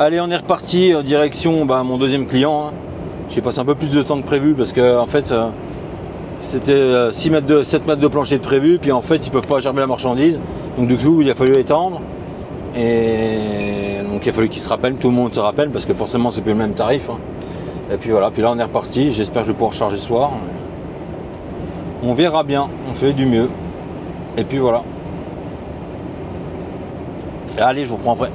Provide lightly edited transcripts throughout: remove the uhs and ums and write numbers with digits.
Allez, on est reparti en direction mon deuxième client. Hein. J'ai passé un peu plus de temps que prévu parce que en fait c'était 7 mètres de plancher de prévu, puis en fait ils peuvent pas germer la marchandise. Donc du coup il a fallu étendre. Et donc il a fallu qu'ils se rappellent, tout le monde se rappelle parce que forcément c'est plus le même tarif. Hein. Et puis voilà, puis là on est reparti, j'espère que je vais pouvoir charger ce soir. On verra bien, on fait du mieux. Et puis voilà. Allez, je vous reprends après.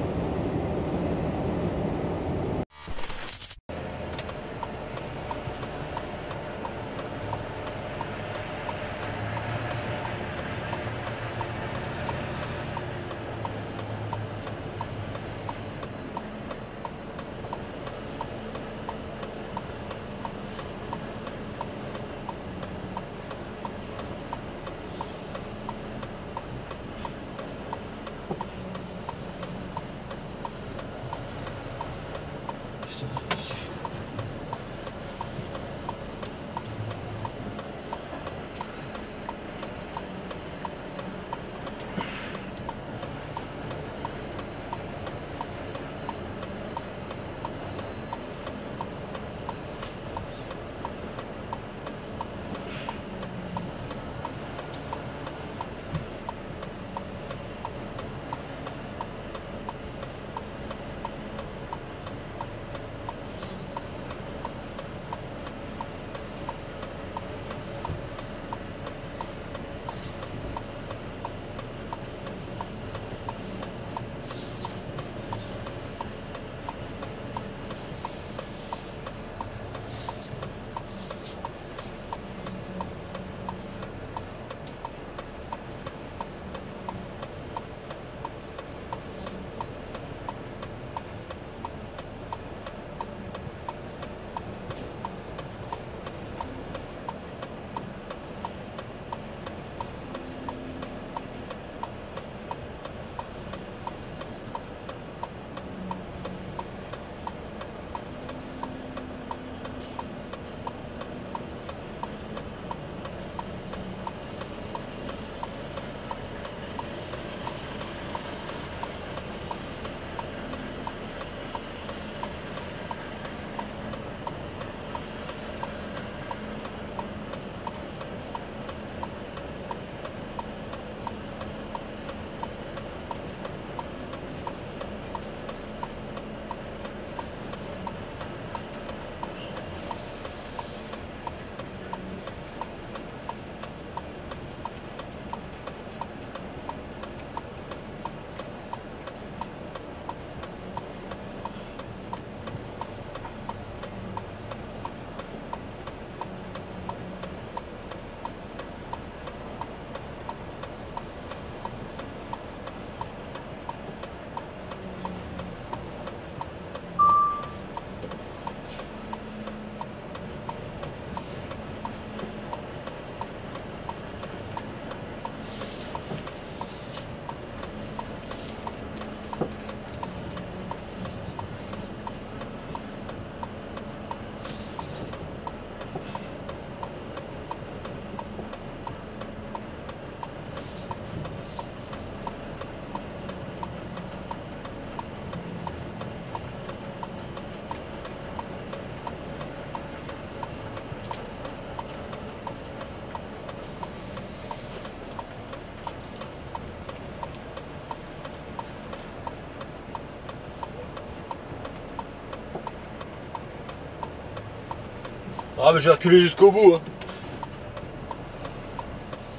Ah mais je vais reculer jusqu'au bout. Hein.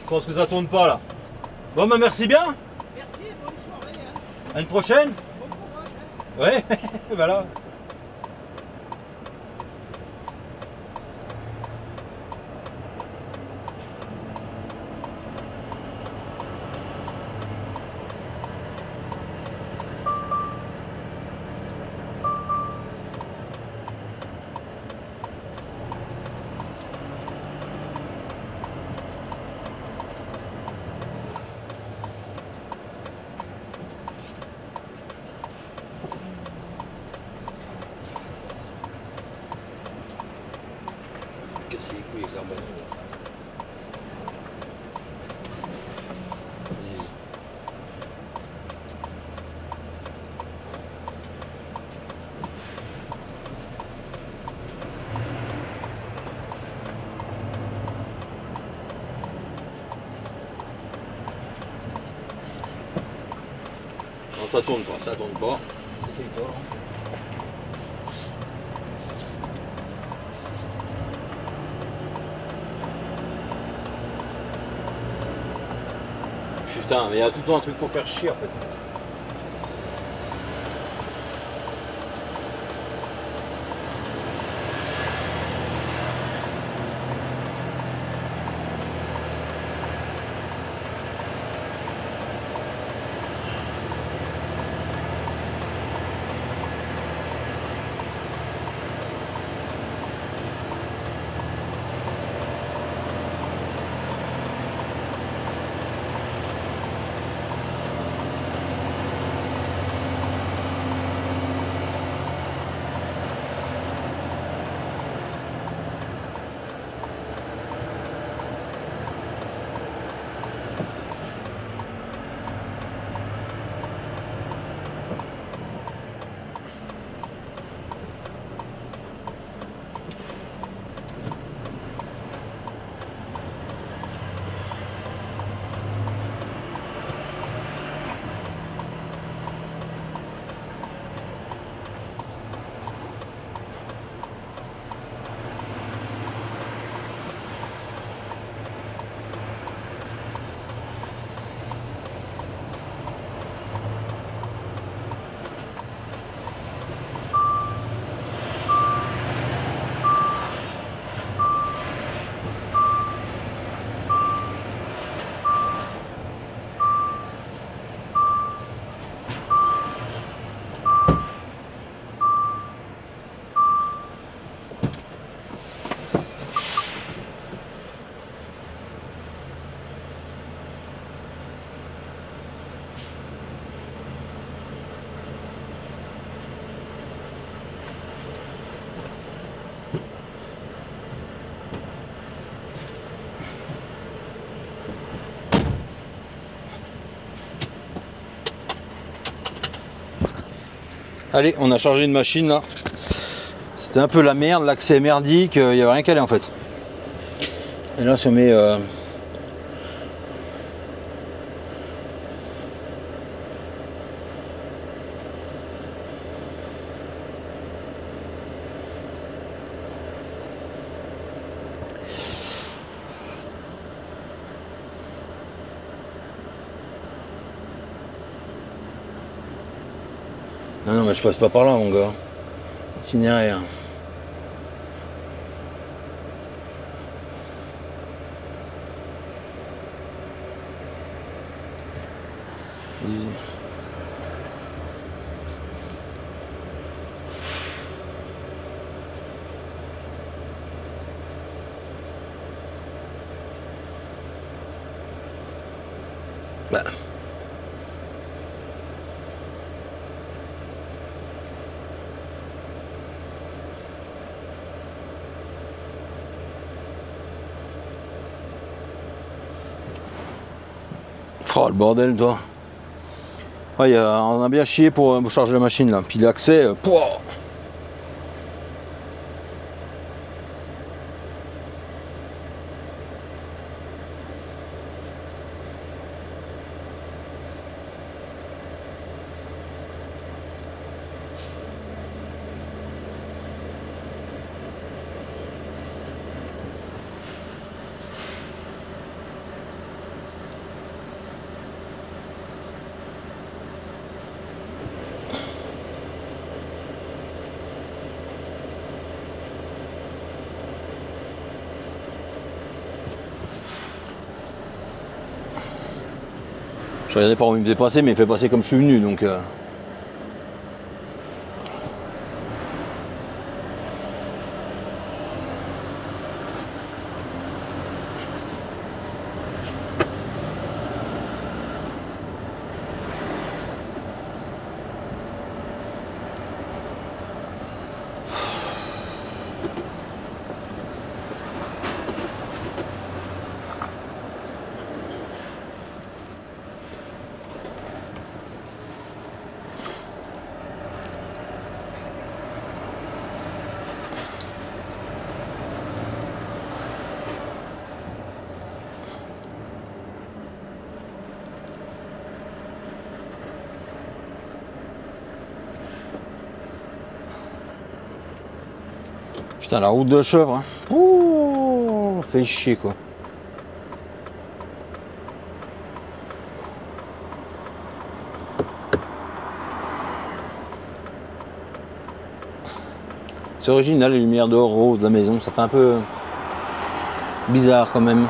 Je pense que ça tourne pas là. Bon bah merci bien. Merci, bonne soirée. Hein. À une prochaine. Bon courage. Hein. Ouais, voilà. Casser les couilles avec leur bagnole. ça tourne pas, ça tourne pas. Essaye-toi. Putain, mais il y a tout le temps un truc pour faire chier en fait. Allez, on a chargé une machine là. C'était un peu la merde, l'accès est merdique, il n'y avait rien qu'à aller en fait. Et là, si on met non, non, mais je passe pas par là, mon gars. Itinéraire. Bah. Oh le bordel toi. Ouais, on a bien chié pour charger la machine là. Puis l'accès, pouah. Je regardais par où il me faisait passer, mais il fait passer comme je suis venu, donc... Putain, la route de chèvre, hein. Ouh, fait chier quoi. C'est original les lumières dehors roses de la maison, ça fait un peu bizarre quand même.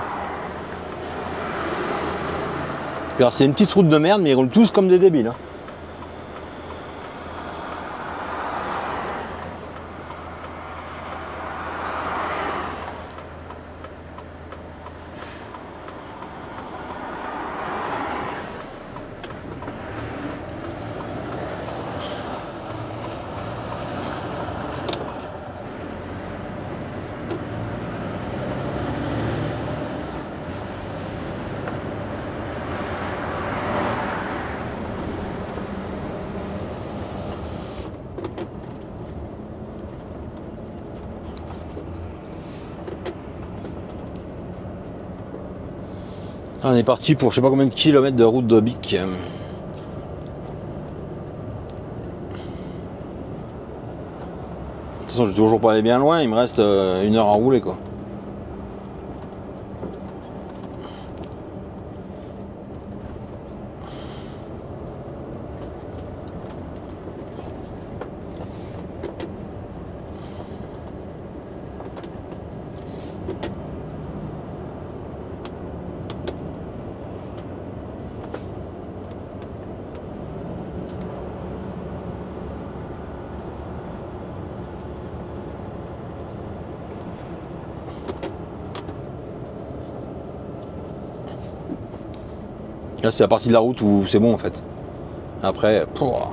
Puis alors c'est une petite route de merde mais ils roulent tous comme des débiles. Hein. On est parti pour je sais pas combien de kilomètres de route de Bic. De toute façon, je vais toujours pas aller bien loin, il me reste 1 heure à rouler quoi. Là c'est la partie de la route où c'est bon en fait. Après, pouah.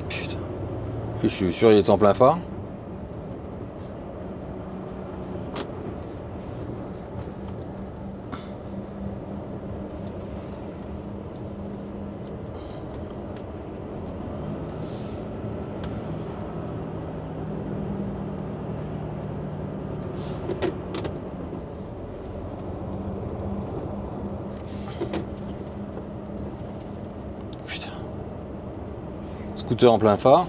Putain. Je suis sûr il est en plein phare. Putain. Scooter en plein phare.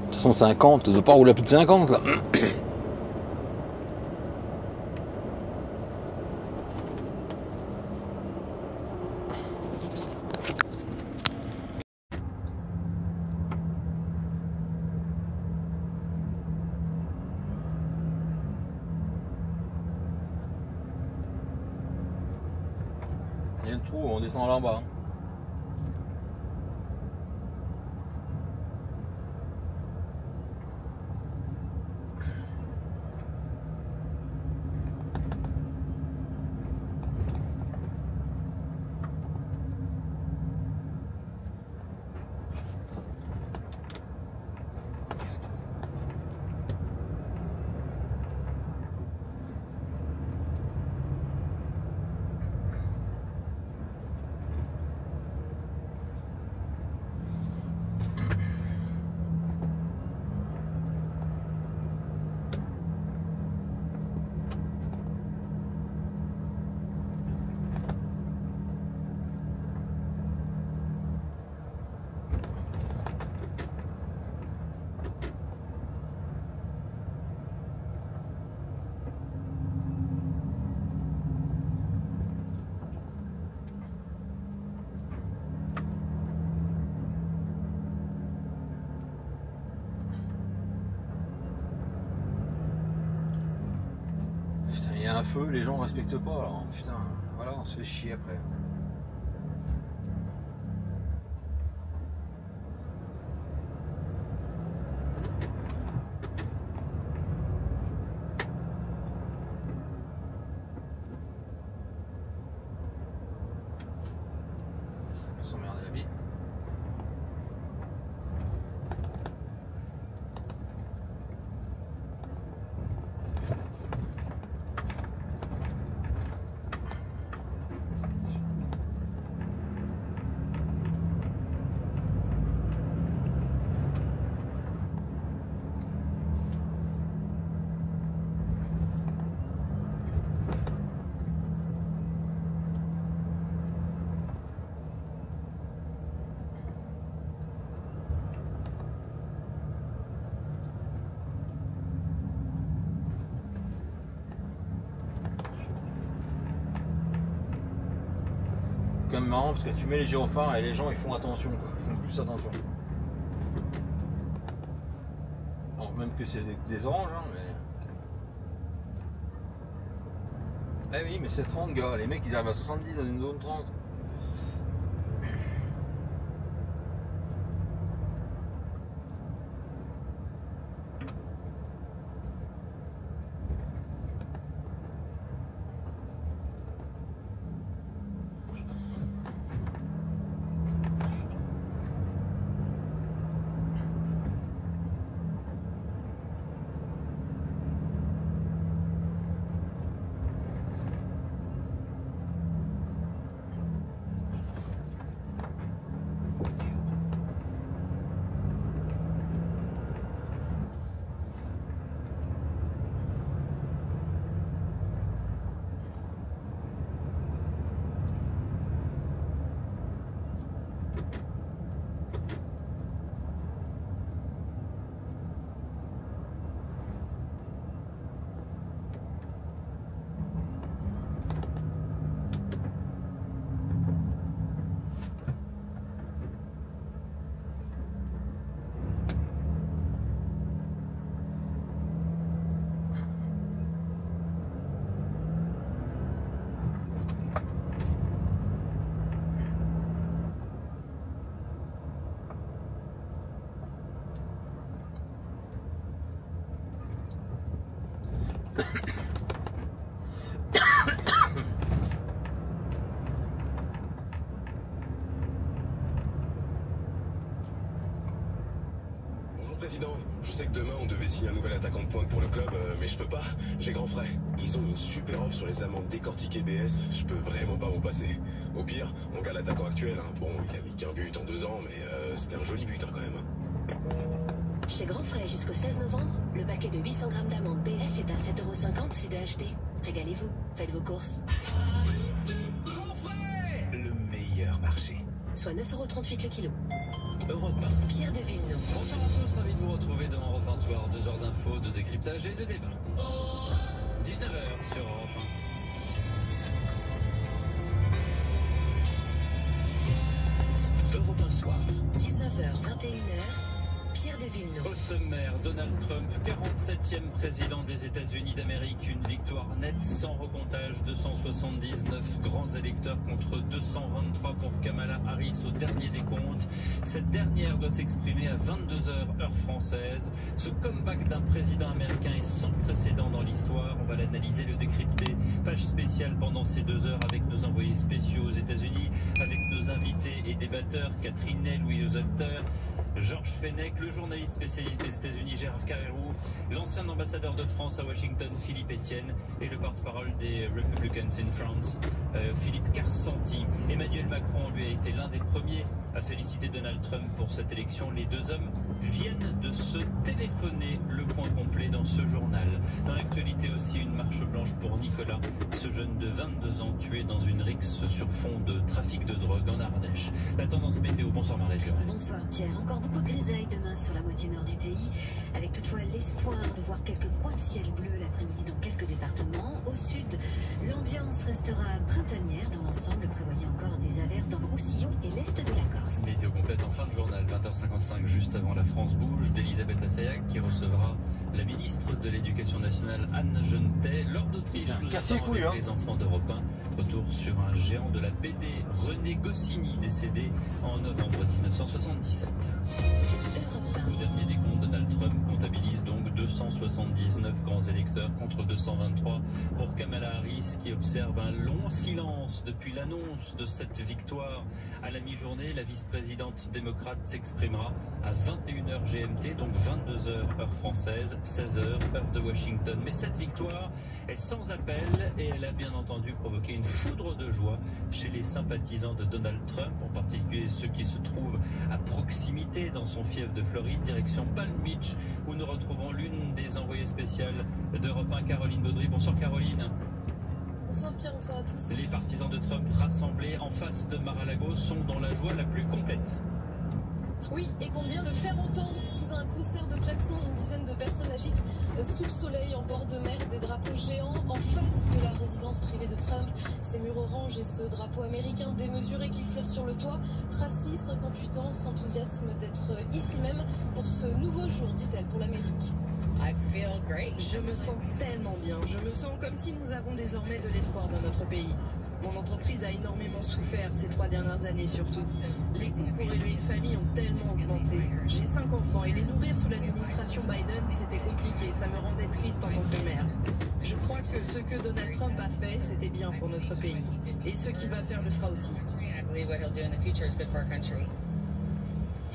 De toute façon 50, tu ne dois pas rouler à plus de 50 là. Il y a le trou, on descend là en bas. un feu, les gens respectent pas. Alors putain, voilà, on se fait chier après. On s'emmerde la vie. Quand même marrant parce que tu mets les gyrophares et les gens ils font attention quoi, ils font plus attention. Alors même que c'est des oranges hein, mais. Eh oui mais c'est 30 gars, les mecs ils arrivent à 70 dans une zone 30. Président, je sais que demain on devait signer un nouvel attaquant de pointe pour le club, mais je peux pas, j'ai grand frais. Ils ont une super offre sur les amendes décortiquées BS, je peux vraiment pas m'en passer. Au pire, on garde l'attaquant actuel, hein. Bon, il a mis qu'un but en 2 ans, mais c'était un joli but hein, quand même. Chez Grand Frais jusqu'au 16 novembre, le paquet de 800 grammes d'amandes BS est à 7,50 € si d'acheter. Régalez-vous, faites vos courses. Grand Frais, le meilleur marché. Soit 9,38 € le kilo. Europe 1. Pierre de Villeneuve. Bonsoir à tous, ravi de vous retrouver dans Europe 1 Soir. 2 heures d'infos, de décryptage et de débat. 19h sur Europe 1. Europe 1 Soir. 19h, 21h. Pierre de Villeneuve. Au sommaire, Donald Trump, 47e président des États-Unis d'Amérique. Une victoire nette sans recomptage. 279 grands électeurs contre 223 pour Kamala Harris au dernier décompte. Cette dernière doit s'exprimer à 22h heure française. Ce comeback d'un président américain est sans précédent dans l'histoire. On va l'analyser, le décrypter. Page spéciale pendant ces 2 heures avec nos envoyés spéciaux aux États-Unis, avec nos invités et débatteurs Catherine Ney, Louis Osalter, Georges Fenech, le journaliste spécialiste des États-Unis Gérard Carrérou, l'ancien ambassadeur de France à Washington Philippe Etienne et le porte-parole des Republicans in France Philippe Carsanti. Emmanuel Macron lui a été l'un des premiers à féliciter Donald Trump pour cette élection. Les 2 hommes viennent de se téléphoner. Le point complet dans ce journal. Dans l'actualité aussi, une marche blanche pour Nicolas, ce jeune de 22 ans tué dans une rixe sur fond de trafic de drogue en Ardèche. La tendance météo. Bonsoir Marlène Duret. Bonsoir Pierre. Encore beaucoup de grisailles demain sur la moitié nord du pays, avec toutefois l'espoir de voir quelques points de ciel bleu l'après-midi dans quelques départements. Au sud, l'ambiance restera printanière dans l'ensemble. Prévoyez encore des averses dans le Roussillon et l'est de la Corse. Météo complète en fin de journal, 20h55, juste avant la fin France Bouge d'Elisabeth Assayag qui recevra la ministre de l'Éducation nationale Anne Genetet. Lors d'Autriche, nous attendons avec les enfants d'Europe 1. Retour sur un géant de la BD, René Goscinny, décédé en novembre 1977. Au dernier décompte, Donald Trump comptabilise donc 279 grands électeurs contre 223 pour Kamala Harris qui observe un long silence depuis l'annonce de cette victoire. À la mi-journée, la vice-présidente démocrate s'exprimera à 21h GMT, donc 22h heure française, 16h heure de Washington. Mais cette victoire est sans appel et elle a bien entendu provoqué une foudre de joie chez les sympathisants de Donald Trump, en particulier ceux qui se trouvent à proximité dans son fief de Floride, direction Palm Beach, où nous retrouvons l'une des envoyées spéciales d'Europe 1, Caroline Baudry. Bonsoir Caroline. Bonsoir Pierre, bonsoir à tous. Les partisans de Trump rassemblés en face de Mar-a-Lago sont dans la joie la plus complète. Oui, et qu'on vient le faire entendre sous un concert de klaxons. Une dizaine de personnes agitent sous le soleil en bord de mer des drapeaux géants en face de la résidence privée de Trump. Ces murs orange et ce drapeau américain démesuré qui flotte sur le toit. Tracy, 58 ans, s'enthousiasme d'être ici même pour ce nouveau jour, dit-elle, pour l'Amérique. I feel great. Je me sens tellement bien. Je me sens comme si nous avons désormais de l'espoir dans notre pays. Mon entreprise a énormément souffert ces 3 dernières années surtout. Les coûts pour élever une famille ont tellement augmenté. J'ai 5 enfants et les nourrir sous l'administration Biden, c'était compliqué. Ça me rendait triste en tant que mère. Je crois que ce que Donald Trump a fait, c'était bien pour notre pays. Et ce qu'il va faire le sera aussi.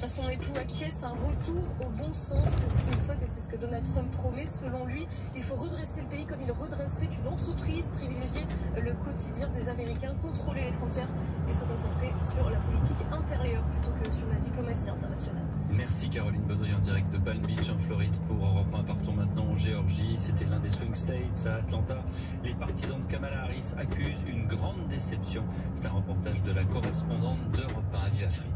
À son époux acquiesce un retour au bon sens, c'est ce qu'il souhaite et c'est ce que Donald Trump promet. Selon lui, il faut redresser le pays comme il redresserait une entreprise, privilégier le quotidien des Américains, contrôler les frontières et se concentrer sur la politique intérieure plutôt que sur la diplomatie internationale. Merci Caroline Baudry en direct de Palm Beach en Floride pour Europe 1. Partons maintenant en Géorgie. C'était l'un des swing states à Atlanta. Les partisans de Kamala Harris accusent une grande déception. C'est un reportage de la correspondante d'Europe 1 à Vivafrid.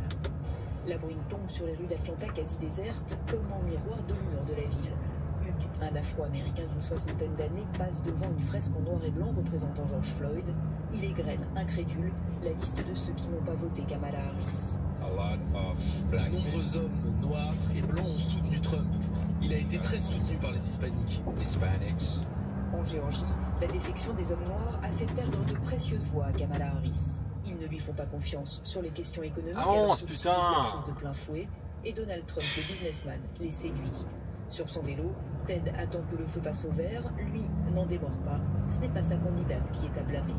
La bruine tombe sur les rues d'Atlanta quasi désertes, comme en miroir de l'humeur de la ville. Hugh, un Afro-Américain d'une 60aine d'années, passe devant une fresque en noir et blanc représentant George Floyd. Il égrène, incrédule, la liste de ceux qui n'ont pas voté Kamala Harris. De nombreux hommes noirs et blancs ont soutenu Trump. Il a été très soutenu par les hispaniques. En Géorgie, la défection des hommes noirs a fait perdre de précieuses voix à Kamala Harris. Ils ne lui font pas confiance sur les questions économiques alors qu'ils subissent la crise de plein fouet, et Donald Trump, le businessman, les séduit. Sur son vélo, Ted attend que le feu passe au vert, lui n'en démord pas. Ce n'est pas sa candidate qui est à blâmer.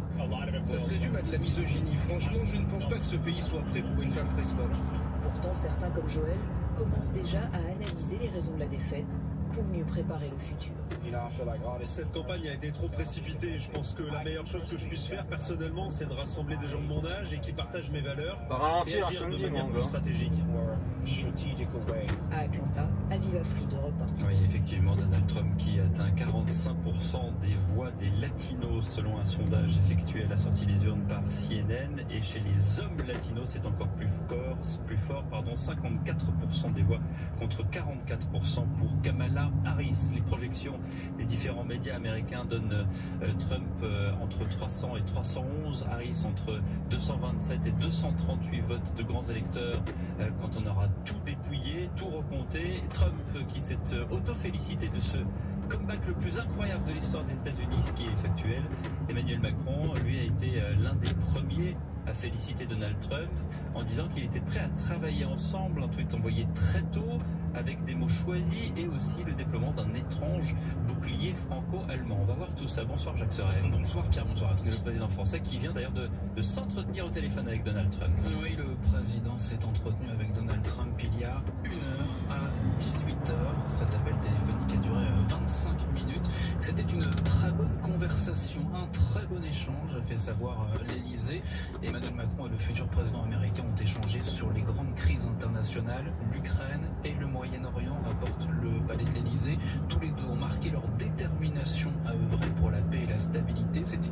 Ça se résume à de la misogynie. Franchement, je ne pense pas que ce pays soit prêt pour une femme présidente. Pourtant, certains comme Joël commencent déjà à analyser les raisons de la défaite pour mieux préparer le futur. Cette campagne a été trop précipitée. Je pense que la meilleure chose que je puisse faire personnellement, c'est de rassembler des gens de mon âge et qui partagent mes valeurs et agir de manière plus stratégique. À Atlanta, à Vivafrid, Europe 1. Oui, effectivement, Donald Trump qui atteint 45% des voix des latinos selon un sondage effectué à la sortie des urnes par CNN. Et chez les hommes latinos, c'est encore plus fort, 54% des voix contre 44% pour Kamala Harris. Les projections des différents médias américains donnent Trump entre 300 et 311, Harris entre 227 et 238 votes de grands électeurs quand on aura tout dépouillé, tout recompté. Trump qui s'est auto-félicité de ce comeback le plus incroyable de l'histoire des États-Unis, ce qui est factuel. Emmanuel Macron, lui, a été l'un des premiers à féliciter Donald Trump en disant qu'il était prêt à travailler ensemble, un tweet envoyé très tôt avec des mots choisis et aussi le déploiement d'un étrange bouclier franco-allemand. On va voir tout ça. Bonsoir Jacques Sorel. Bonsoir Pierre, bonsoir à tous. Le président français qui vient d'ailleurs de s'entretenir au téléphone avec Donald Trump. Oui, le président s'est entretenu avec Donald Trump il y a 1 heure à 18h. Cet appel téléphonique a duré 25 minutes. C'était une très bonne conversation, un très bon échange, a fait savoir l'Elysée. Emmanuel Macron et le futur président américain ont échangé sur les grandes crises internationales, l'Ukraine et le Moyen-Orient, rapporte le palais de l'Elysée. Tous les deux ont marqué leur détermination à œuvrer pour la paix et la stabilité. C'était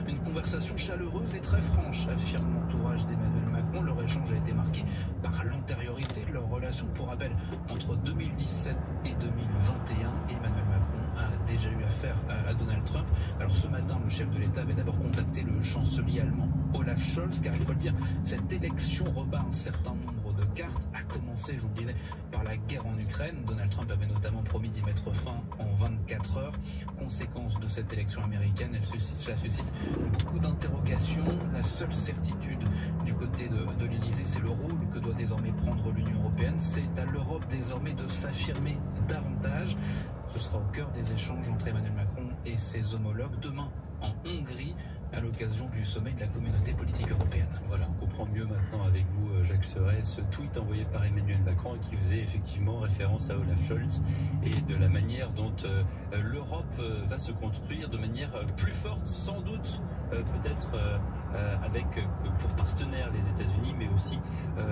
une conversation chaleureuse et très franche, affirme l'entourage d'Emmanuel Macron. Leur échange a été marqué par l'antériorité de leur relation. Pour rappel, entre 2017 et 2021, Emmanuel Macron a déjà eu affaire à Donald Trump. Alors ce matin, le chef de l'État avait d'abord contacté le chancelier allemand Olaf Scholz, car il faut le dire, cette élection rebat un certain nombre de cartes. À commencer, je vous le disais, par la guerre en Ukraine. Donald Trump avait notamment promis d'y mettre fin en 24 heures. Conséquence de cette élection américaine, cela suscite beaucoup d'interrogations. La seule certitude du côté de l'Elysée, c'est le rôle que doit désormais prendre l'Union européenne. C'est à l'Europe désormais de s'affirmer davantage. Ce sera au cœur des échanges entre Emmanuel Macron et ses homologues demain en Hongrie, à l'occasion du sommet de la communauté politique européenne. Voilà, on comprend mieux maintenant avec vous, Jacques Serret, ce tweet envoyé par Emmanuel Macron qui faisait effectivement référence à Olaf Scholz et de la manière dont l'Europe va se construire de manière plus forte, sans doute, peut-être avec pour partenaire les États-Unis, mais aussi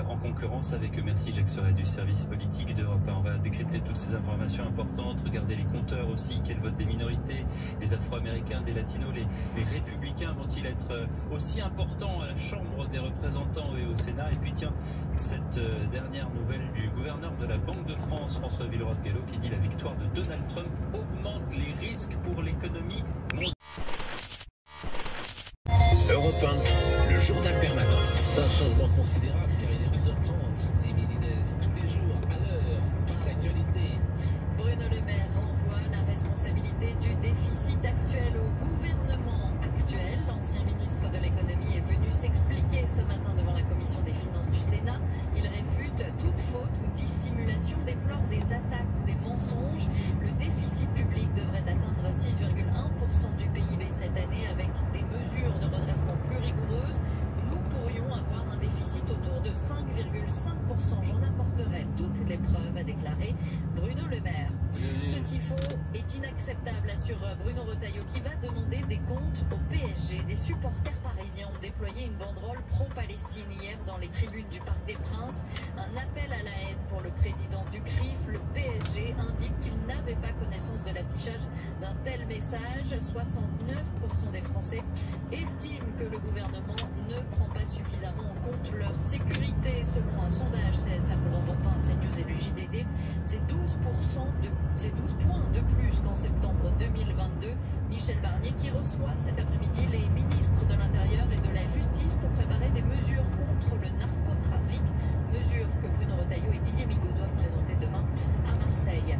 en concurrence avec, merci Jacques Serret du service politique d'Europe. On va décrypter toutes ces informations importantes, regarder les compteurs aussi, quel vote des minorités, des Afro-Américains, des Latinos, les républicains vont-ils être aussi importants à la Chambre des représentants et au Sénat? Et puis tiens, cette dernière nouvelle du gouverneur de la Banque de France, François Villeroy-de-Galhau, qui dit la victoire de Donald Trump augmente les risques pour l'économie mondiale. Europe 1, le journal permanent. C'est un changement considérable car il est 12h30. Émilie Dez, tous les jours, à l'heure, toute l'actualité. Bruno Le Maire renvoie la responsabilité du déficit actuel au gouvernement actuel. L'ancien ministre de l'économie est venu s'expliquer ce matin devant la commission des finances du Sénat. Il réfute toute faute ou dissimulation, déplore des attaques ou des mensonges. Le déficit public devrait atteindre 6,1% du PIB cette année avec des mesures de redressement plus rigoureuses. Nous pourrions avoir un déficit autour de 5,5%. J'en apporterai toutes les preuves, a déclaré Bruno Le Maire. Ce tifo est inacceptable, assure Bruno Retailleau, qui va demander des comptes au PSG. Des supporters parisiens ont déployé une banderole pro-Palestine hier dans les tribunes du Parc des Princes. Un appel à la haine pour le président du CRIF. Le PSG indique qu'il n'avait pas connaissance de l'affichage d'un tel message. 69% des Français estiment que le gouvernement ne prend pas suffisamment en compte leur sécurité. Selon un sondage CSA pour Europe 1, CNews et le JDD, c'est 12 points de plus qu'en septembre 2022. Michel Barnier qui reçoit cet après-midi les ministres de l'Intérieur et de la Justice pour préparer des mesures contre le narcotrafic. Mesures que Bruno Retailleau et Didier Migaud doivent présenter demain à Marseille.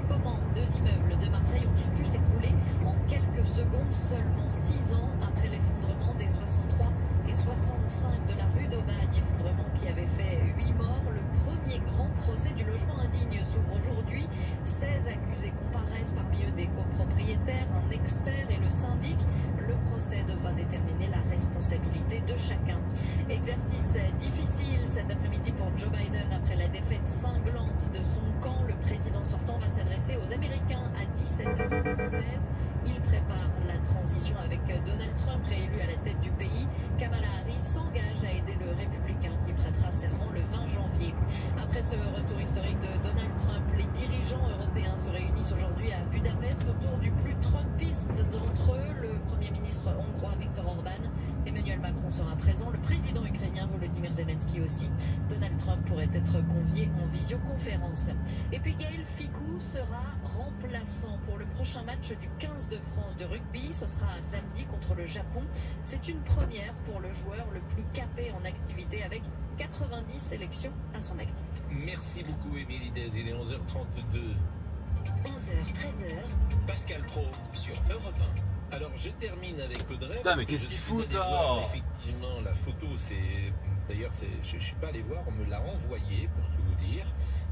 Comment 2 immeubles de Marseille ont-ils pu s'écrouler en quelques secondes, seulement 6 ans après l'effondrement des 63 et 65 de la rue d'Aubagne, effondrement qui avait fait 8 morts. Le premier grand procès du logement indigne s'ouvre aujourd'hui. 16 accusés comparaissent, parmi eux des copropriétaires, un expert et le syndic. Le procès devra déterminer la responsabilité de chacun. Exercice difficile cet après-midi pour Joe Biden. Après la défaite cinglante de son camp, le président sortant va s'adresser aux Américains à 17h française. Il prépare la transition avec Donald Trump, réélu à la tête du pays. Kamala Harris s'engage à aider le républicain qui prêtera serment le 20 janvier. Après ce retour historique de Donald Trump, les dirigeants européens se réunissent aujourd'hui à Budapest autour du plus trumpiste d'entre eux, le Premier ministre hongrois Viktor Orban. Emmanuel Macron sera présent, le président ukrainien Volodymyr Zelensky aussi. Donald Trump pourrait être convié en visioconférence. Et puis Gaël Fickou sera remplaçant pour le prochain match du 15 de France de rugby. Ce sera samedi contre le Japon. C'est une première pour le joueur le plus capé en activité avec 90 sélections à son actif. Merci beaucoup Émilie Dez, il est 11h32. 11h, 13h. Pascal Pro sur Europe 1. Alors je termine avec Audrey. Putain, mais qu'est-ce qu'il fout là? Effectivement, la photo, c'est. D'ailleurs, je ne suis pas allé voir, on me l'a envoyé pour tout vous dire.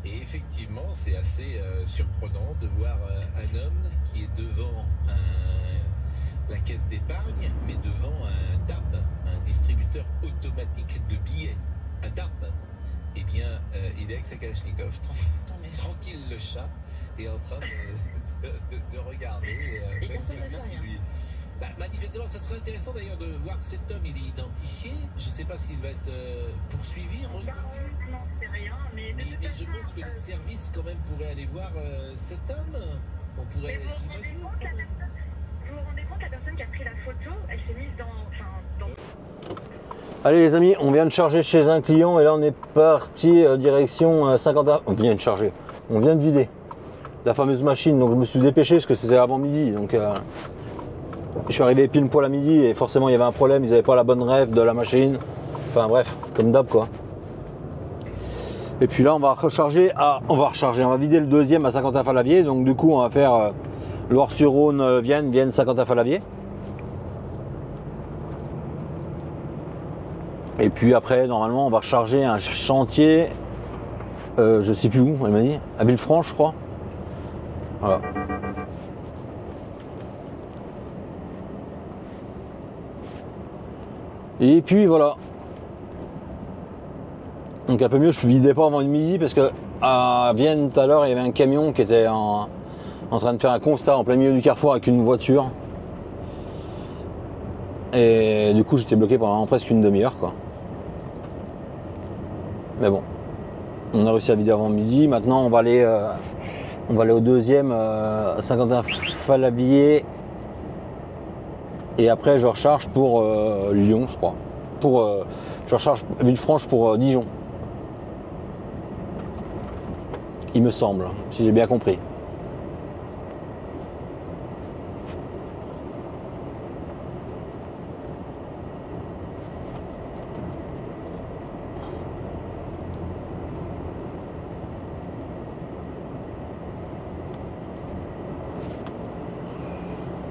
Et effectivement, c'est assez surprenant de voir un homme qui est devant la caisse d'épargne, mais devant un DAB, un distributeur automatique de billets. Un DAB. Eh bien, il est avec sa Kalachnikov, tranquille le chat, et en train de regarder. Et personne ne fait rien. Bah, manifestement, ça serait intéressant d'ailleurs de voir cet homme, il est identifié. Je ne sais pas s'il va être poursuivi, reconnu. Non, c'est rien, mais je pense que les services quand même pourraient aller voir cet homme. On pourrait. Vous vous rendez compte, la personne qui a pris la photo, elle s'est mise dans... Allez les amis, on vient de charger chez un client et là on est parti direction 50. On vient de charger, on vient de vider la fameuse machine, donc je me suis dépêché parce que c'était avant midi, donc je suis arrivé pile poil à midi et forcément il y avait un problème, ils n'avaient pas la bonne ref de la machine, enfin bref, comme d'hab quoi. Et puis là on va recharger, on va vider le deuxième à Saint-Quentin-Fallavier. Donc du coup on va faire Loire-sur-Rhône, Vienne, Saint-Quentin-Fallavier. Et puis après normalement on va recharger un chantier, je sais plus où, elle m'a dit, à Villefranche je crois. Voilà. Et puis voilà. Donc un peu mieux, je ne vidais pas avant le midi parce que à Vienne tout à l'heure il y avait un camion qui était en train de faire un constat en plein milieu du carrefour avec une voiture. Et du coup j'étais bloqué pendant presque une demi-heure quoi. Mais bon, on a réussi à vider avant midi. Maintenant on va aller au deuxième Saint-Quentin-Fallavier. Et après je recharge pour Lyon je crois. Je recharge Villefranche pour Dijon. Il me semble, si j'ai bien compris.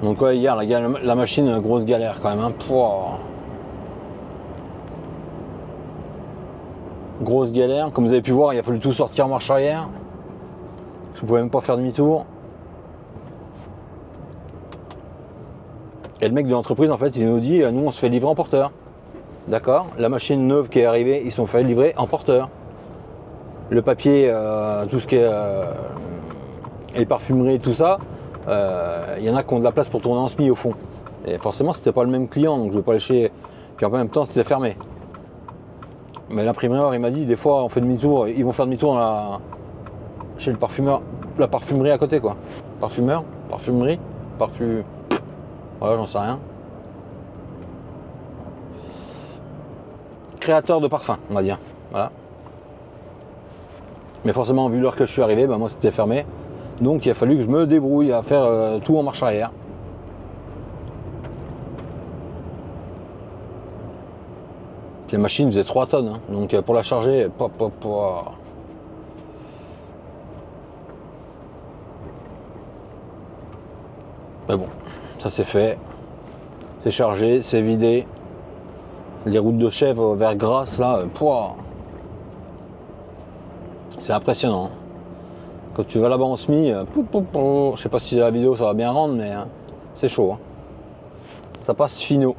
Donc ouais, hier la machine, grosse galère quand même. Hein. Grosse galère. Comme vous avez pu voir, il a fallu tout sortir en marche arrière. Je ne pouvais même pas faire demi-tour. Et le mec de l'entreprise, en fait, il nous dit, nous on se fait livrer en porteur. D'accord. La machine neuve qui est arrivée, ils se sont fait livrer en porteur. Le papier, tout ce qui est les parfumeries, tout ça, il y en a qui ont de la place pour tourner en semi au fond. Et forcément, c'était pas le même client, donc je vais pas lâcher. Puis en même temps, c'était fermé. Mais l'imprimeur, il m'a dit, des fois, on fait demi-tour, ils vont faire demi-tour chez le parfumeur, la parfumerie à côté, quoi. Parfumeur, parfumerie, voilà, j'en sais rien. Créateur de parfum, on va dire. Voilà. Mais forcément, vu l'heure que je suis arrivé, moi c'était fermé. Donc il a fallu que je me débrouille à faire tout en marche arrière. Puis la machine faisait 3 tonnes, hein. Donc pour la charger, Mais bon, ça c'est fait. C'est chargé, c'est vidé. Les routes de chèvre vers Grasse, là, c'est impressionnant. Quand tu vas là-bas en semi, je sais pas si la vidéo ça va bien rendre, mais c'est chaud. Hein. Ça passe finot.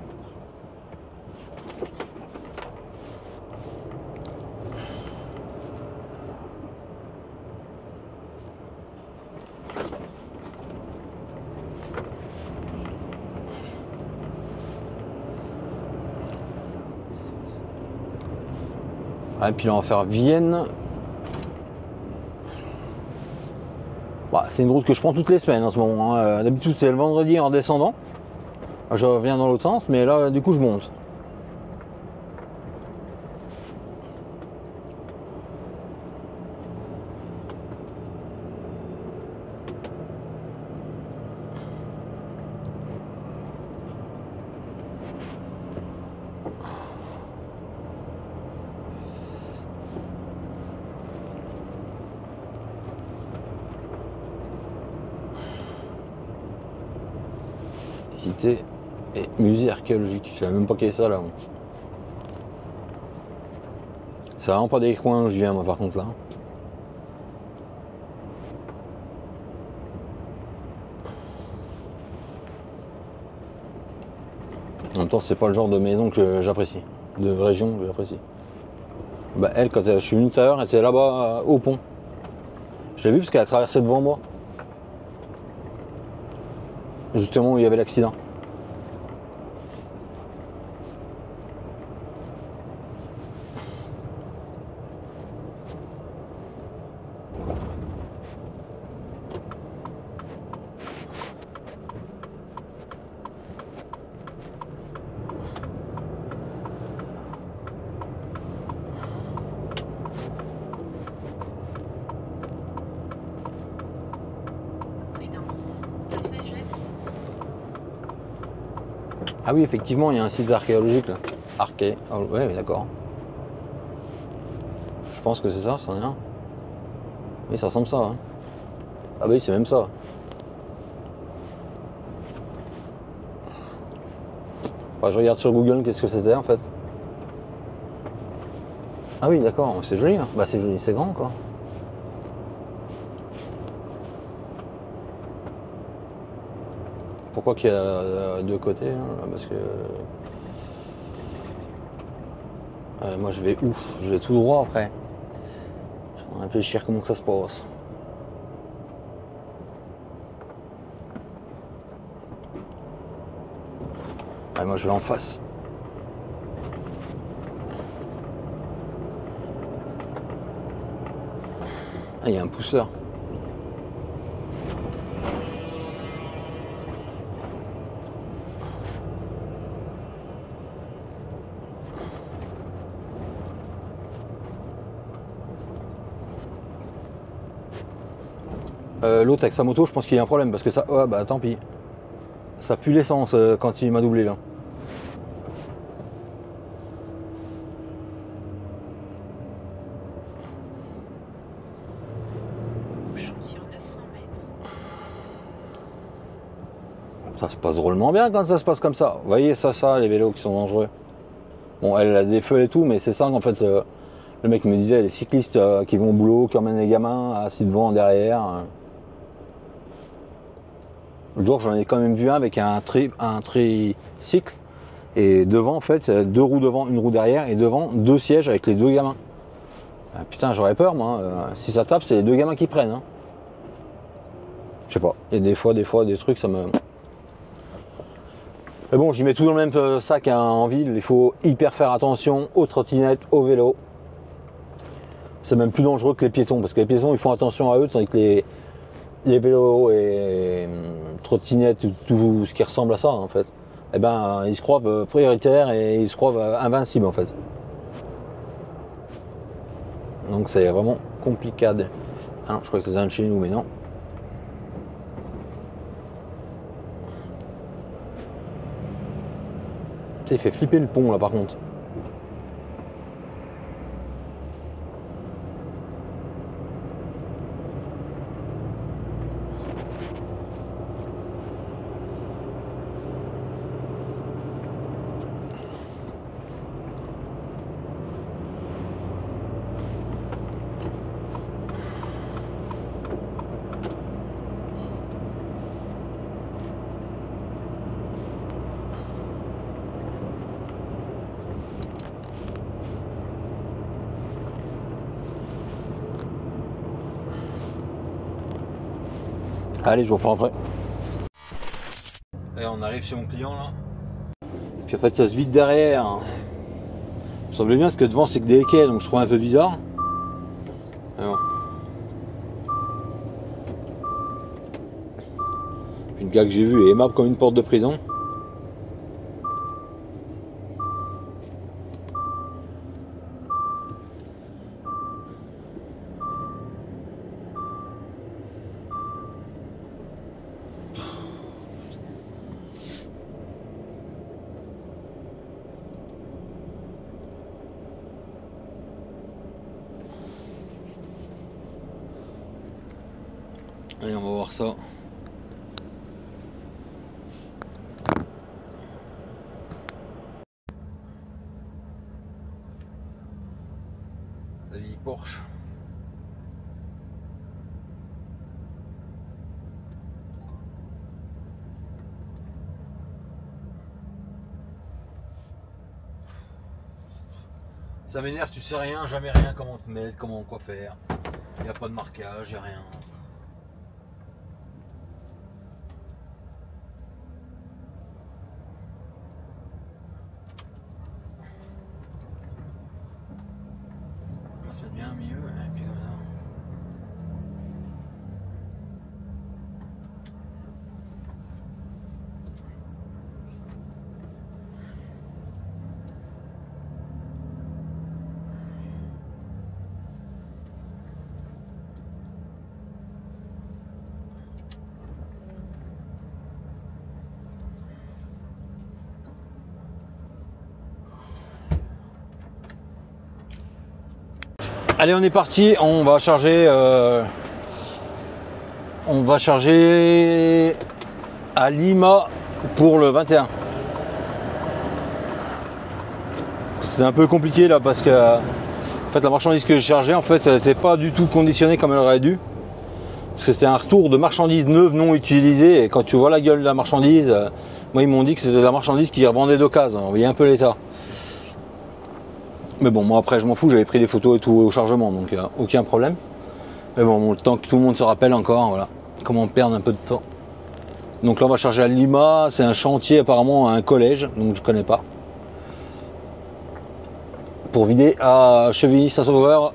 Et puis là on va faire Vienne. Bah, c'est une route que je prends toutes les semaines en ce moment. Hein. D'habitude c'est le vendredi en descendant. Je reviens dans l'autre sens, mais là du coup je monte. Cité et musée archéologique. Je savais même pas qu'il y avait ça là. C'est vraiment pas des coins où je viens moi par contre là. En même temps c'est pas le genre de maison que j'apprécie. De région que j'apprécie. Bah elle quand je suis venu tout à l'heure elle était là-bas au pont. Je l'ai vu parce qu'elle a traversé devant moi. Justement où il y avait l'accident. Ah oui, effectivement, il y a un site archéologique là. Ouais, d'accord. Je pense que c'est ça, c'en est un. Oui, ça ressemble à ça. Hein. Ah bah oui, c'est même ça. Enfin, je regarde sur Google qu'est-ce que c'était en fait. Ah oui, d'accord, c'est joli. Hein. Bah c'est joli, c'est grand quoi. Pourquoi qu'il y a deux côtés hein, parce que moi je vais où? Je vais tout droit après. Je vais réfléchir comment que ça se passe. Ouais, moi je vais en face. Ah, il y a un pousseur. L'autre avec sa moto, je pense qu'il y a un problème parce que ça. Oh, bah tant pis. Ça pue l'essence quand il m'a doublé là. Ça se passe drôlement bien quand ça se passe comme ça. Vous voyez ça, les vélos qui sont dangereux. Bon, elle a des feux et tout, mais c'est ça qu'en fait, le mec me disait, les cyclistes qui vont au boulot, qui emmènent les gamins assis devant, derrière. Le jour, j'en ai quand même vu un avec un tricycle. Et devant, en fait, 2 roues devant, 1 roue derrière. Et devant, 2 sièges avec les 2 gamins. Ah, putain, j'aurais peur, moi. Si ça tape, c'est les 2 gamins qui prennent. Hein. Je sais pas. Et des fois, des trucs, ça me... Mais bon, j'y mets tout dans le même sac hein, en ville. Il faut hyper faire attention aux trottinettes, aux vélos. C'est même plus dangereux que les piétons. Parce que les piétons, ils font attention à eux, tandis que les vélos et trottinettes, tout ce qui ressemble à ça en fait, eh ben ils se croient prioritaires et ils se croient invincibles en fait. Donc c'est vraiment compliqué. Ah non, je crois que c'était un de chez nous, mais non. Putain, il fait flipper le pont là par contre. Allez, je vous reprends après. Et on arrive chez mon client là. Et puis en fait ça se vide derrière. Ça me semblait bien parce que devant c'est que des quais, donc je trouve un peu bizarre. Alors. Une gars que j'ai vu est aimable comme une porte de prison. Allez, on va voir ça. La vie Porsche. Ça m'énerve, tu sais rien, jamais rien, comment te mettre, comment quoi faire. Il n'y a pas de marquage, il n'y a rien. On va se mettre bien au milieu, et puis comme ça. Allez, on est parti, on va charger à Lima pour le 21. C'était un peu compliqué là parce que en fait la marchandise que j'ai chargée en fait elle n'était pas du tout conditionnée comme elle aurait dû. Parce que c'était un retour de marchandises neuves non utilisées et quand tu vois la gueule de la marchandise, moi ils m'ont dit que c'était de la marchandise qui revendait d'occasion, on voyait un peu l'état. Mais bon, moi après je m'en fous, j'avais pris des photos et tout au chargement, donc aucun problème. Mais bon, le temps que tout le monde se rappelle encore, voilà, comment perdre un peu de temps. Donc là on va charger à Lima, c'est un chantier apparemment à un collège, donc je connais pas. Pour vider à Chevilly-Saint-Sauveur,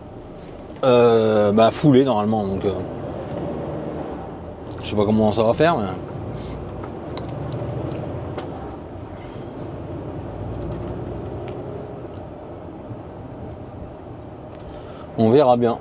foulé normalement, donc je sais pas comment ça va faire, mais... On verra bien.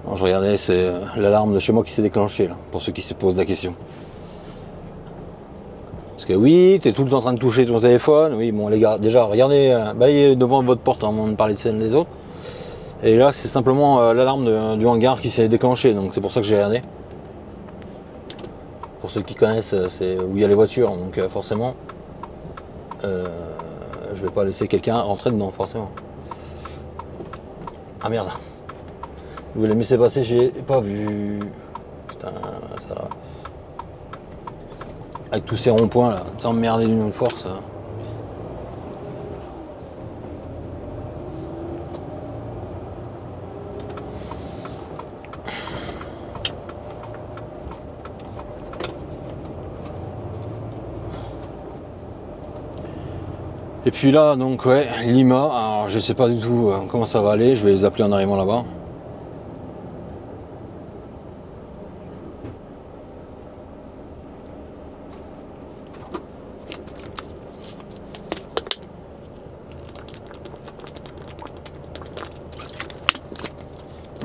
Bon, je regardais, c'est l'alarme de chez moi qui s'est déclenchée là, pour ceux qui se posent la question. Parce que oui, tu es tout le temps en train de toucher ton téléphone. Oui, bon les gars, déjà regardez, baillez devant votre porte avant de parler de celle des autres. Et là, c'est simplement l'alarme du hangar qui s'est déclenchée, donc c'est pour ça que j'ai regardé. Pour ceux qui connaissent, c'est où il y a les voitures, donc forcément, je vais pas laisser quelqu'un rentrer dedans, forcément. Ah merde. Vous l'avez laissé passer, j'ai pas vu. Putain, ça là. Avec tous ces ronds-points là, t'es emmerdé d'une autre force. Et puis là, donc ouais, Lima, alors je sais pas du tout comment ça va aller, je vais les appeler en arrivant là-bas.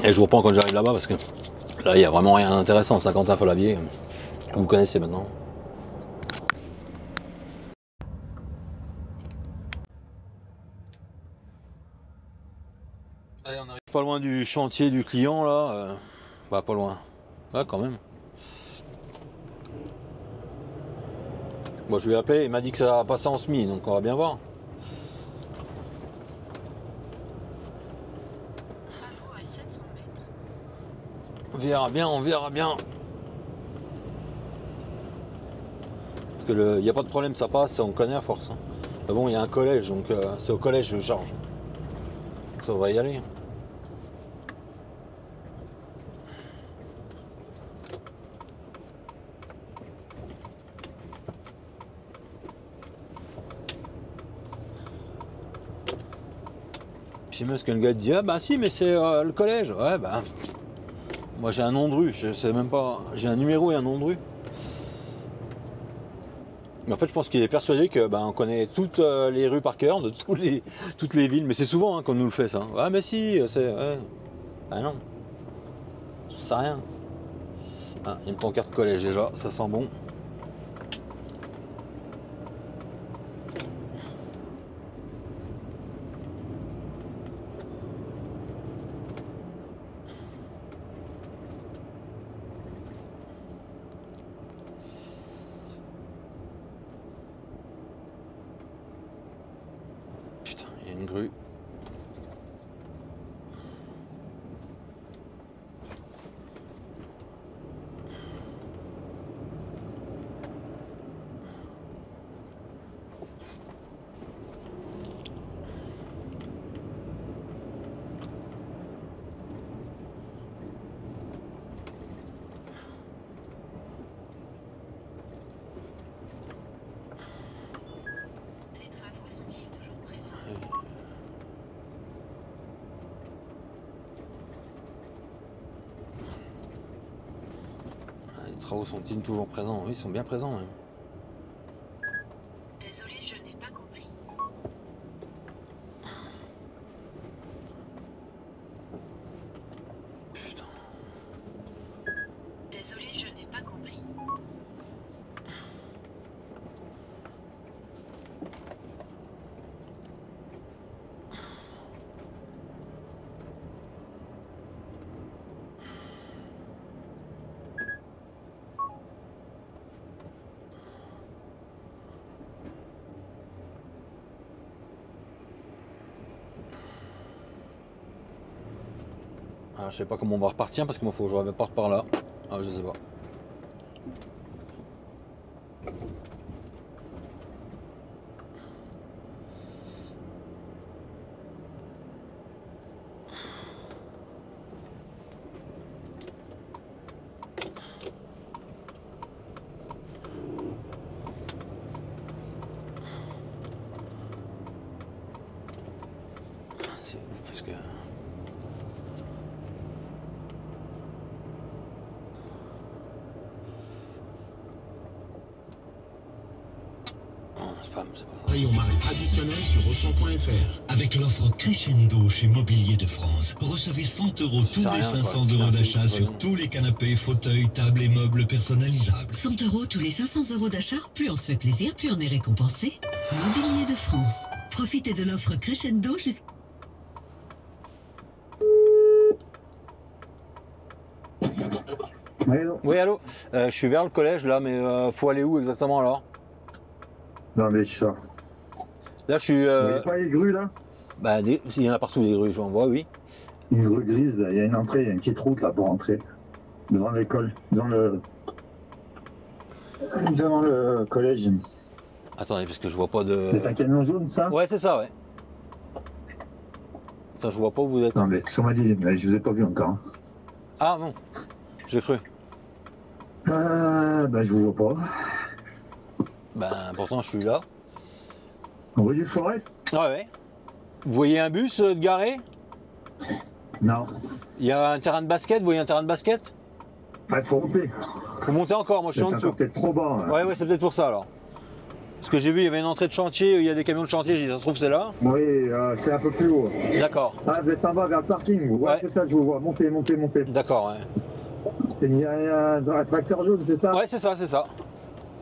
Et je vous reprends quand j'arrive là-bas parce que là il n'y a vraiment rien d'intéressant. Saint-Quentin-Fallavier, vous connaissez maintenant. Allez, on arrive pas loin du chantier du client là. Bah pas loin. Ouais quand même. Bon je lui ai appelé, il m'a dit que ça va passer en semi, donc on va bien voir. On verra bien, on verra bien. Parce que il n'y a pas de problème, ça passe, on connaît à force. Hein. Mais bon, il y a un collège, donc c'est au collège que je charge. Ça va y aller. Puis même ce que le gars dit, ah bah si, mais c'est le collège. Ouais, bah. Moi j'ai un nom de rue, je sais même pas. J'ai un numéro et un nom de rue. Mais en fait, je pense qu'il est persuadé que on connaît toutes les rues par cœur de toutes les villes. Mais c'est souvent qu'on nous le fait ça. Ah mais si, c'est. Ouais. Ah non. Ça sert à rien. Ah, il y a une pancarte collège déjà, ça sent bon. Putain, il y a une grue. Les travaux sont-ils toujours présents? Oui, ils sont bien présents même. Désolé, je n'ai pas compris. Alors, je sais pas comment on va repartir parce qu'il faut que je reparte par là. Ah, je sais pas. C'est ouf parce que... Rayon marée traditionnel sur Auchan.fr. Avec l'offre Crescendo chez Mobilier de France. Recevez 100 € tous les 500 € d'achat sur tous les canapés, fauteuils, tables et meubles personnalisables. 100 € tous les 500 € d'achat, plus on se fait plaisir, plus on est récompensé. Mobilier de France. Profitez de l'offre Crescendo jusqu'à... Oui, allô. Je suis vers le collège là, mais faut aller où exactement alors? Non mais ça. Là je suis... Vous voyez pas les grues là? Bah il y en a partout des grues, j'en vois, oui. Une rue grise, il y a une entrée, il y a une petite route là pour entrer. Devant l'école, devant le collège. Attendez, parce que je vois pas de... C'est un camion jaune ça? Ouais, c'est ça, ouais. Attends, je vois pas où vous êtes. Non mais ça m'a dit, mais je vous ai pas vu encore. Hein. Ah bon, j'ai cru. Bah je vous vois pas. Ben pourtant je suis là. Rue du Forest? Ouais, ouais. Vous voyez un bus garé? Non. Il y a un terrain de basket, vous voyez un terrain de basket? Ouais, faut monter. Faut monter encore, moi je suis en dessous. C'est peut-être trop bas. Ouais, ouais, c'est peut-être pour ça alors. Parce que j'ai vu, il y avait une entrée de chantier, il y a des camions de chantier, j'ai dit, ça se trouve c'est là? Oui, c'est un peu plus haut. D'accord. Ah, vous êtes en bas vers le parking? Ouais, c'est ça, je vous vois. Montez, montez, montez. D'accord, ouais. Il y a un tracteur jaune, c'est ça? Ouais, c'est ça, c'est ça.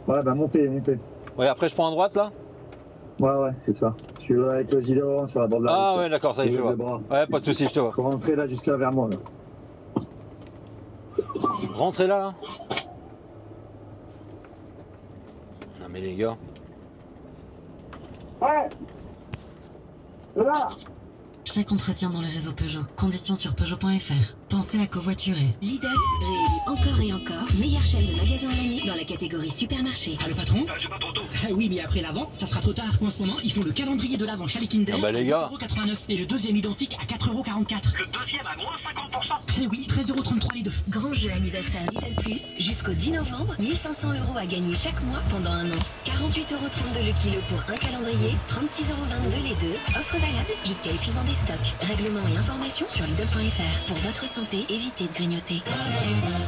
Ouais, bah montez, montez. Ouais, après je prends à droite là? Ouais, ouais, c'est ça. Je suis là avec le gilet orange sur la bande de la route. Ah ouais, d'accord, ça y est, je vois. Ouais, pas de soucis, je te vois. Faut rentrer là jusqu'à vers moi là. Rentrez là, là. Non mais les gars. Ouais. Là. Chaque entretien dans les réseaux Peugeot. Conditions sur Peugeot.fr. Pensez à covoiturer. Lidl réélu encore et encore meilleure chaîne de magasins de l'année dans la catégorie supermarché. Ah, le patron? C'est pas trop tôt. Oui, mais après l'avant, ça sera trop tard. En ce moment, ils font le calendrier de l'avant Chalet Kinder ah bah les gars. à 8,89 € et le deuxième identique à 4,44 €. Le deuxième à moins 50%. Oui, 13,33 € les deux. Grand jeu anniversaire Lidl Plus jusqu'au 10 novembre, 1500 € à gagner chaque mois pendant un an. 48,32 € le kilo pour un calendrier, 36,22 € les deux. Offre valable jusqu'à épuisement des stocks. Règlements et informations sur Lidl.fr. Pour votre santé, évitez de grignoter.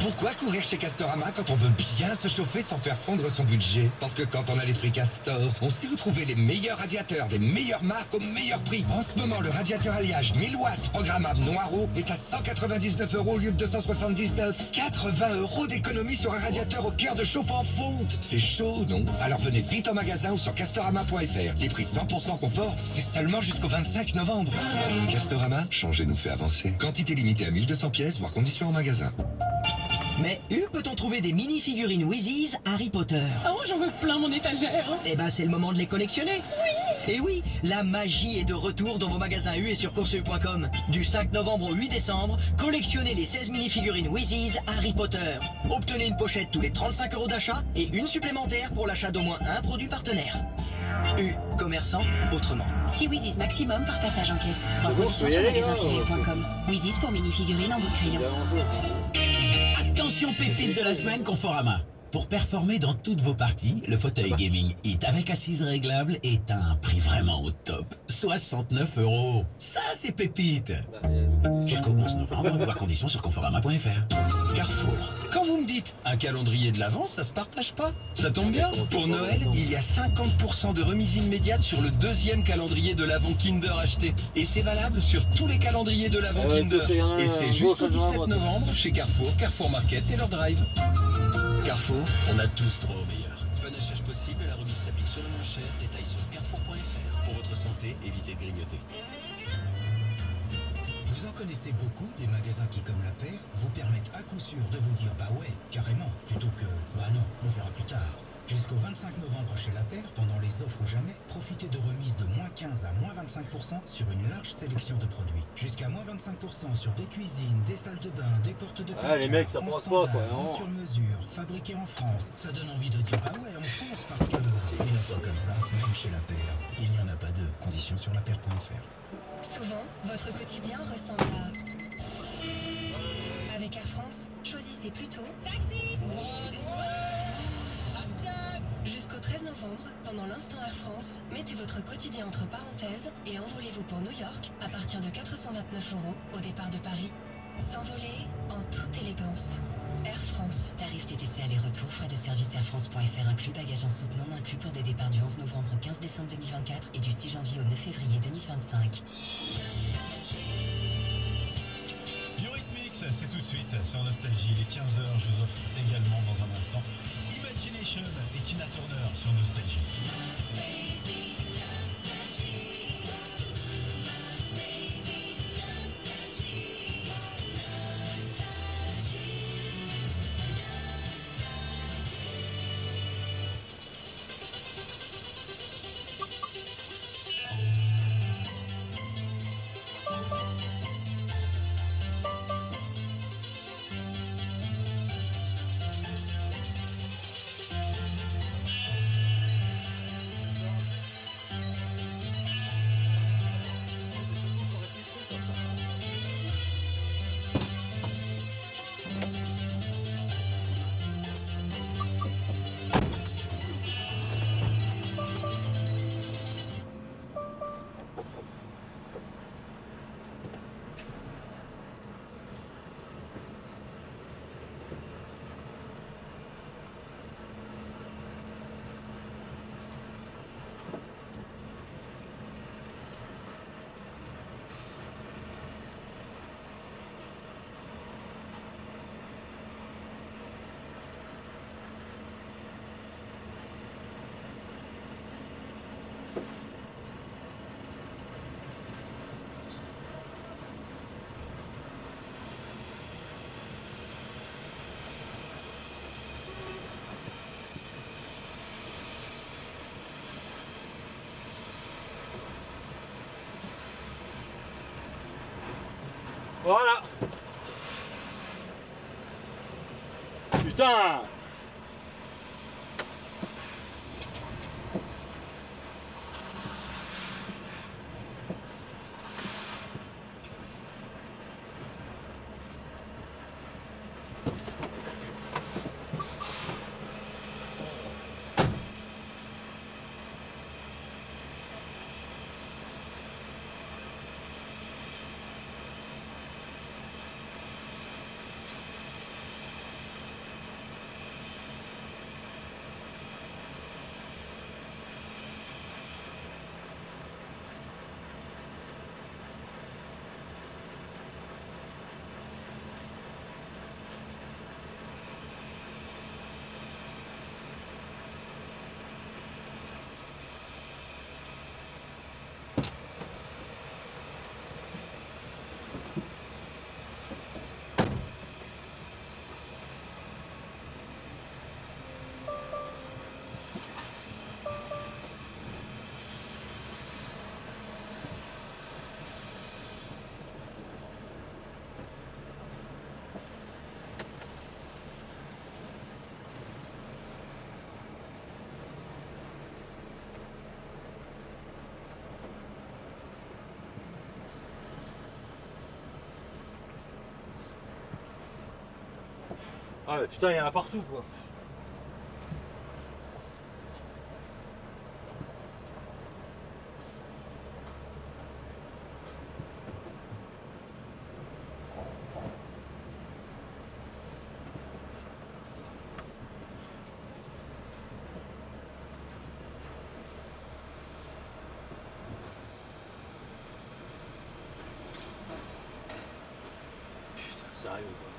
Pourquoi courir chez Castorama quand on veut bien se chauffer sans faire fondre son budget? Parce que quand on a l'esprit Castor, on sait où trouver les meilleurs radiateurs des meilleures marques au meilleur prix. En ce moment, le radiateur alliage 1000 watts programmable Noireau est à 199 € au lieu de 279. 80 € d'économie sur un radiateur au cœur de chauffe en fonte. C'est chaud, non? Alors venez vite au magasin ou sur Castorama.fr. Les prix 100% confort, c'est seulement jusqu'au 25 novembre. Castorama, changer nous fait avancer. Quantité limitée à 1200 pièces, voire conditions en magasin. Mais où peut-on trouver des mini-figurines Wheezies Harry Potter? Oh, j'en veux plein mon étagère. Eh ben, c'est le moment de les collectionner. Oui. Et oui, la magie est de retour dans vos magasins U et sur course.com. Du 5 novembre au 8 décembre, collectionnez les 16 mini-figurines Wheezies Harry Potter. Obtenez une pochette tous les 35 € d'achat et une supplémentaire pour l'achat d'au moins un produit partenaire. U, commerçant, autrement. 6 Wheezies maximum par passage en caisse. En condition sur magasin-u.com. Wheezies pour mini-figurines en bout de crayon. Attention pépite de la semaine Conforama. Pour performer dans toutes vos parties, le fauteuil gaming Hit avec assise réglable est à un prix vraiment au top. 69 €. Ça, c'est pépite. Jusqu'au 11 novembre, voir conditions sur Conforama.fr. Carrefour. Quand vous me dites un calendrier de l'Avent, ça se partage pas. Ça tombe bien. Pour Noël, il y a 50% de remise immédiate sur le deuxième calendrier de l'Avent Kinder acheté. Et c'est valable sur tous les calendriers de l'Avent Kinder. Et c'est jusqu'au 17 novembre chez Carrefour, Carrefour Market et leur drive. Carrefour, on a tous droit au meilleur. Bon achat possible et la remise s'applique sur le moins cher. Détail sur carrefour.fr. Pour votre santé, évitez de grignoter. Vous en connaissez beaucoup des magasins qui, comme la paire, vous permettent à coup sûr de vous dire bah ouais, carrément, plutôt que bah non, on verra plus tard. Jusqu'au 25 novembre chez La Paire, pendant les offres ou jamais, profitez de remises de moins 15 à moins 25% sur une large sélection de produits. Jusqu'à moins 25% sur des cuisines, des salles de bain, des portes de placard, les mecs, ça passe pas, quoi, non. sur mesure, fabriqués en France. Ça donne envie de dire, ah ouais, en France, parce que une offre comme ça, même chez La Paire, il n'y en a pas deux. Conditions sur lapaire.fr. Souvent, votre quotidien ressemble à... Avec Air France, choisissez plutôt Taxi. Jusqu'au 13 novembre, pendant l'instant Air France, mettez votre quotidien entre parenthèses et envolez-vous pour New York à partir de 429 € au départ de Paris. S'envoler en toute élégance. Air France. Tarif TTC aller-retour, frais de service airfrance.fr inclus, bagages en soutenant inclus pour des départs du 11 novembre au 15 décembre 2024 et du 6 janvier au 9 février 2025. Eurythmics, c'est tout de suite sur Nostalgie. Il est 15h, je vous offre également dans un instant Imagination et Tina Turner sur Nostalgie. Voilà. Putain. Ah mais putain, il y en a partout quoi. Putain, sérieux quoi.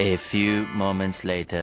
A few moments later.